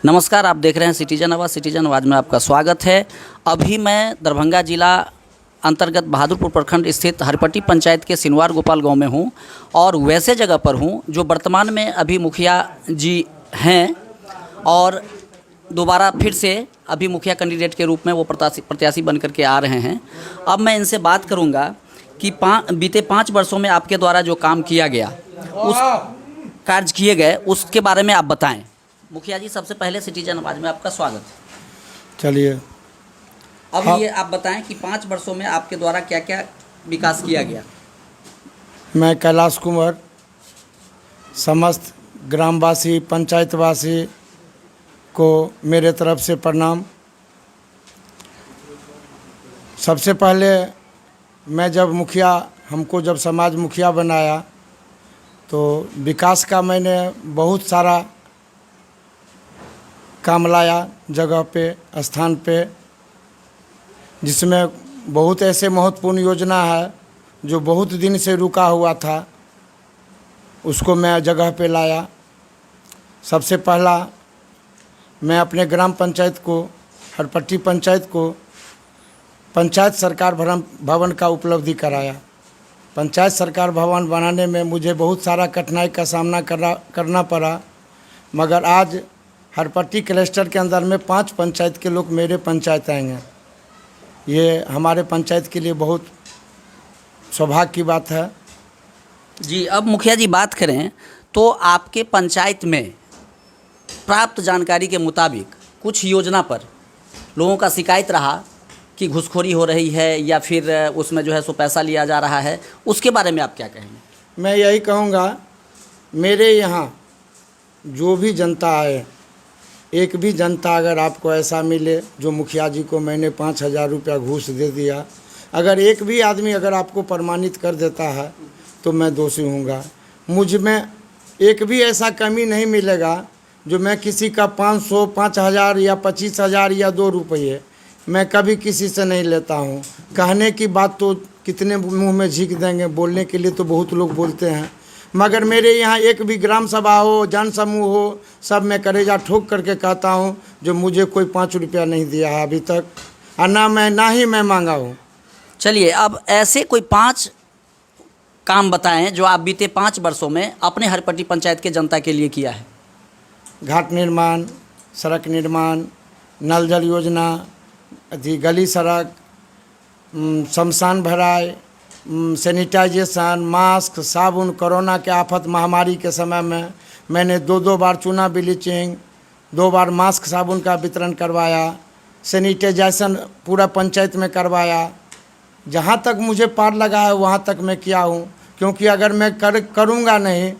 नमस्कार, आप देख रहे हैं सिटीजन आवाज़। सिटीजन आवाज़ में आपका स्वागत है। अभी मैं दरभंगा जिला अंतर्गत बहादुरपुर प्रखंड स्थित हरपट्टी पंचायत के सिनवार गोपाल गांव में हूं और वैसे जगह पर हूं जो वर्तमान में अभी मुखिया जी हैं और दोबारा फिर से अभी मुखिया कैंडिडेट के रूप में वो प्रत्याशी बन करके आ रहे हैं। अब मैं इनसे बात करूंगा कि बीते 5 वर्षों में आपके द्वारा जो काम किया गया, उस कार्य किए गए, उसके बारे में आप बताएं। मुखिया जी, सबसे पहले सिटीजन आवाज़ में आपका स्वागत है। चलिए, अब हाँ। ये आप बताएं कि 5 वर्षों में आपके द्वारा क्या क्या विकास किया गया। मैं कैलाश कुंवर समस्त ग्रामवासी पंचायतवासी को मेरे तरफ से प्रणाम। सबसे पहले मैं जब हमको जब समाज मुखिया बनाया तो विकास का मैंने बहुत सारा काम लाया जगह पे, स्थान पे, जिसमें बहुत ऐसे महत्वपूर्ण योजना है जो बहुत दिन से रुका हुआ था, उसको मैं जगह पे लाया। सबसे पहला मैं अपने ग्राम पंचायत को, हरपट्टी पंचायत को, पंचायत सरकार भवन का उपलब्धि कराया। पंचायत सरकार भवन बनाने में मुझे बहुत सारा कठिनाई का सामना करना पड़ा, मगर आज हरपट्टी क्लस्टर के अंदर में 5 पंचायत के लोग मेरे पंचायत आएंगे। ये हमारे पंचायत के लिए बहुत सौभाग्य की बात है। जी, अब मुखिया जी बात करें तो आपके पंचायत में प्राप्त जानकारी के मुताबिक कुछ योजना पर लोगों का शिकायत रहा कि घूसखोरी हो रही है या फिर उसमें जो है सो पैसा लिया जा रहा है, उसके बारे में आप क्या कहेंगे? मैं यही कहूँगा, मेरे यहाँ जो भी जनता आए, एक भी जनता अगर आपको ऐसा मिले जो मुखिया जी को मैंने 5,000 रुपया घूस दे दिया, अगर एक भी आदमी अगर आपको प्रमाणित कर देता है तो मैं दोषी हूँगा। मुझ में एक भी ऐसा कमी नहीं मिलेगा जो मैं किसी का 500, 5,000 या 25,000 या 2 रुपये मैं कभी किसी से नहीं लेता हूँ। कहने की बात तो कितने मुंह में झींक देंगे, बोलने के लिए तो बहुत लोग बोलते हैं, मगर मेरे यहाँ एक भी ग्राम सभा हो, जन समूह हो, सब मैं कलेजा ठोक करके कहता हूँ जो मुझे कोई 5 रुपया नहीं दिया है अभी तक, और ना ही मैं मांगा हूँ। चलिए, अब ऐसे कोई 5 काम बताएं जो आप बीते 5 वर्षों में अपने हरपट्टी पंचायत के जनता के लिए किया है। घाट निर्माण, सड़क निर्माण, नल जल योजना, गली सड़क, शमशान भराई, सैनिटाइजेशन, मास्क, साबुन, कोरोना के आफत महामारी के समय में मैंने 2 बार चूना ब्लीचिंग, 2 बार मास्क साबुन का वितरण करवाया, सैनिटाइजेशन पूरा पंचायत में करवाया। जहाँ तक मुझे पार लगा है वहाँ तक मैं किया हूँ, क्योंकि अगर मैं करूँगा नहीं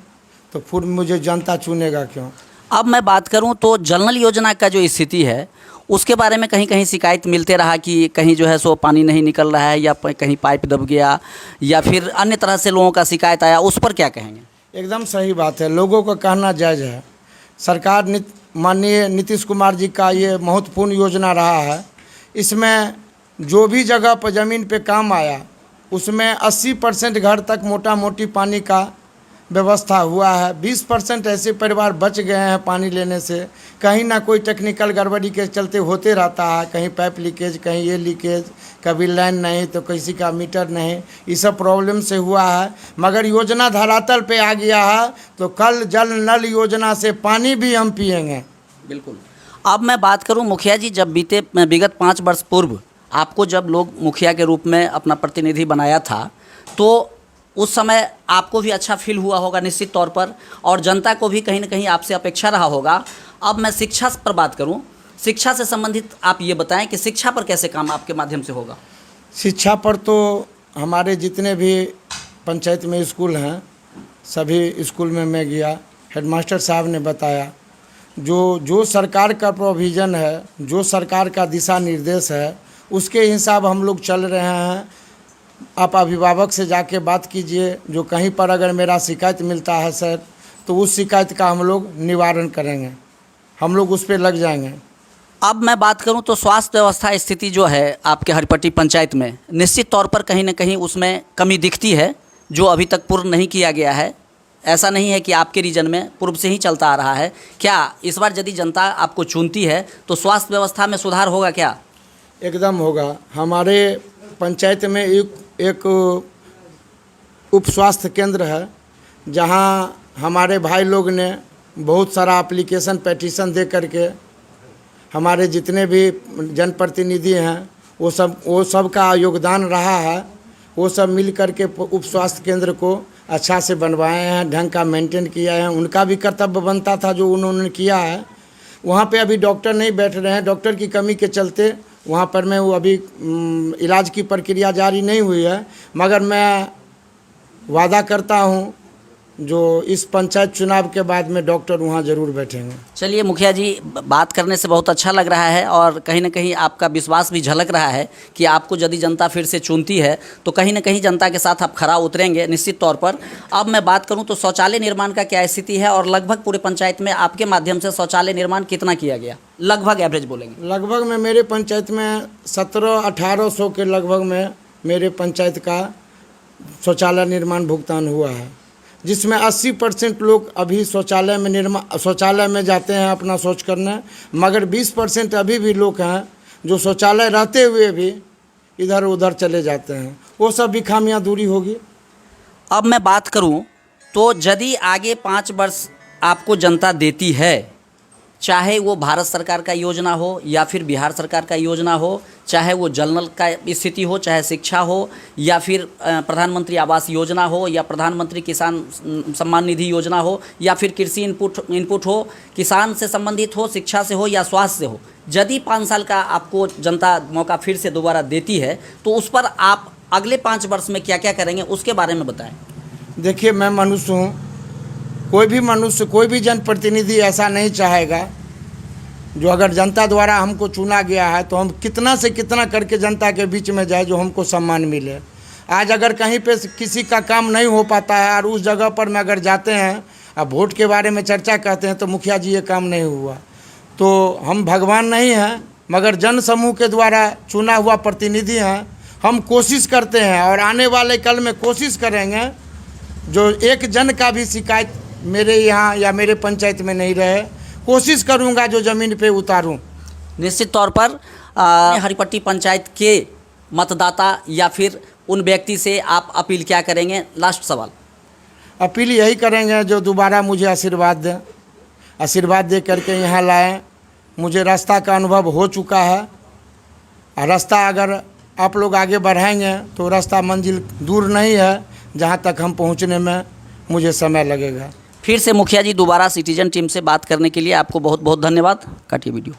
तो फिर मुझे जनता चुनेगा क्यों। अब मैं बात करूं तो जल नल योजना का जो स्थिति है उसके बारे में कहीं कहीं शिकायत मिलते रहा कि कहीं जो है सो पानी नहीं निकल रहा है या कहीं पाइप दब गया या फिर अन्य तरह से लोगों का शिकायत आया, उस पर क्या कहेंगे? एकदम सही बात है, लोगों का कहना जायज़ है। सरकार माननीय नीतीश कुमार जी का ये महत्वपूर्ण योजना रहा है। इसमें जो भी जगह पर ज़मीन पे काम आया उसमें 80% घर तक मोटा मोटी पानी का व्यवस्था हुआ है। 20% ऐसे परिवार बच गए हैं पानी लेने से। कहीं ना कोई टेक्निकल गड़बड़ी के चलते होते रहता है, कहीं पाइप लीकेज, कहीं ये लीकेज, कभी लाइन नहीं तो किसी का मीटर नहीं, ये सब प्रॉब्लम से हुआ है। मगर योजना धरातल पे आ गया है तो कल जल नल योजना से पानी भी हम पिएंगे। बिल्कुल। अब मैं बात करूं मुखिया जी, जब विगत 5 वर्ष पूर्व आपको जब लोग मुखिया के रूप में अपना प्रतिनिधि बनाया था तो उस समय आपको भी अच्छा फील हुआ होगा निश्चित तौर पर, और जनता को भी कहीं ना कहीं आपसे अपेक्षा रहा होगा। अब मैं शिक्षा पर बात करूं, शिक्षा से संबंधित आप ये बताएं कि शिक्षा पर कैसे काम आपके माध्यम से होगा? शिक्षा पर तो हमारे जितने भी पंचायत में स्कूल हैं सभी स्कूल में मैं गया, हेडमास्टर साहब ने बताया जो सरकार का प्रोविज़न है, जो सरकार का दिशा निर्देश है उसके हिसाब हम लोग चल रहे हैं। आप अभिभावक से जाके बात कीजिए, जो कहीं पर अगर मेरा शिकायत मिलता है सर तो उस शिकायत का हम लोग निवारण करेंगे, हम लोग उस पर लग जाएंगे। अब मैं बात करूं तो स्वास्थ्य व्यवस्था स्थिति जो है आपके हरपट्टी पंचायत में निश्चित तौर पर कहीं ना कहीं उसमें कमी दिखती है जो अभी तक पूर्ण नहीं किया गया है। ऐसा नहीं है कि आपके रीजन में पूर्व से ही चलता आ रहा है। क्या इस बार यदि जनता आपको चुनती है तो स्वास्थ्य व्यवस्था में सुधार होगा क्या? एकदम होगा। हमारे पंचायत में एक उप स्वास्थ्य केंद्र है, जहां हमारे भाई लोग ने बहुत सारा एप्लीकेशन पेटिशन दे करके हमारे जितने भी जनप्रतिनिधि हैं वो सब का योगदान रहा है। वो सब मिल करके उप स्वास्थ्य केंद्र को अच्छा से बनवाए हैं, ढंग का मेंटेन किया है। उनका भी कर्तव्य बनता था जो उन्होंने किया है। वहाँ पे अभी डॉक्टर नहीं बैठ रहे हैं, डॉक्टर की कमी के चलते वहाँ पर मैं वो अभी इलाज की प्रक्रिया जारी नहीं हुई है, मगर मैं वादा करता हूँ जो इस पंचायत चुनाव के बाद में डॉक्टर वहाँ ज़रूर बैठेंगे। चलिए मुखिया जी, बात करने से बहुत अच्छा लग रहा है और कहीं ना कहीं आपका विश्वास भी झलक रहा है कि आपको यदि जनता फिर से चुनती है तो कहीं ना कहीं जनता के साथ आप खरा उतरेंगे निश्चित तौर पर। अब मैं बात करूं तो शौचालय निर्माण का क्या स्थिति है और लगभग पूरे पंचायत में आपके माध्यम से शौचालय निर्माण कितना किया गया, लगभग एवरेज बोलेंगे? लगभग में मेरे पंचायत में 1700-1800 के लगभग में मेरे पंचायत का शौचालय निर्माण भुगतान हुआ है, जिसमें 80% लोग अभी शौचालय में जाते हैं अपना शौच करने, मगर 20% अभी भी लोग हैं जो शौचालय रहते हुए भी इधर उधर चले जाते हैं। वो सब भी खामियां दूरी होगी। अब मैं बात करूं तो यदि आगे 5 वर्ष आपको जनता देती है, चाहे वो भारत सरकार का योजना हो या फिर बिहार सरकार का योजना हो, चाहे वो जल नल का स्थिति हो, चाहे शिक्षा हो या फिर प्रधानमंत्री आवास योजना हो या प्रधानमंत्री किसान सम्मान निधि योजना हो या फिर कृषि इनपुट हो, किसान से संबंधित हो, शिक्षा से हो या स्वास्थ्य से हो, यदि 5 साल का आपको जनता मौका फिर से दोबारा देती है तो उस पर आप अगले 5 वर्ष में क्या क्या करेंगे उसके बारे में बताएं। देखिए, मैं मनुष्य हूँ, कोई भी जनप्रतिनिधि ऐसा नहीं चाहेगा जो अगर जनता द्वारा हमको चुना गया है तो हम कितना से कितना करके जनता के बीच में जाए जो हमको सम्मान मिले। आज अगर कहीं पे किसी का काम नहीं हो पाता है और उस जगह पर में अगर जाते हैं अब वोट के बारे में चर्चा करते हैं तो मुखिया जी ये काम नहीं हुआ, तो हम भगवान नहीं हैं मगर जन समूह के द्वारा चुना हुआ प्रतिनिधि हैं। हम कोशिश करते हैं और आने वाले कल में कोशिश करेंगे जो एक जन का भी शिकायत मेरे यहाँ या मेरे पंचायत में नहीं रहे। कोशिश करूँगा जो ज़मीन पे उतारूँ। निश्चित तौर पर हरिपट्टी पंचायत के मतदाता या फिर उन व्यक्ति से आप अपील क्या करेंगे? लास्ट सवाल। अपील यही करेंगे जो दोबारा मुझे आशीर्वाद दे करके यहाँ लाएं। मुझे रास्ता का अनुभव हो चुका है और रास्ता अगर आप लोग आगे बढ़ाएंगे तो रास्ता मंजिल दूर नहीं है, जहाँ तक हम पहुँचने में मुझे समय लगेगा। फिर से मुखिया जी दोबारा सिटीजन टीम से बात करने के लिए आपको बहुत बहुत धन्यवाद। काटिए वीडियो।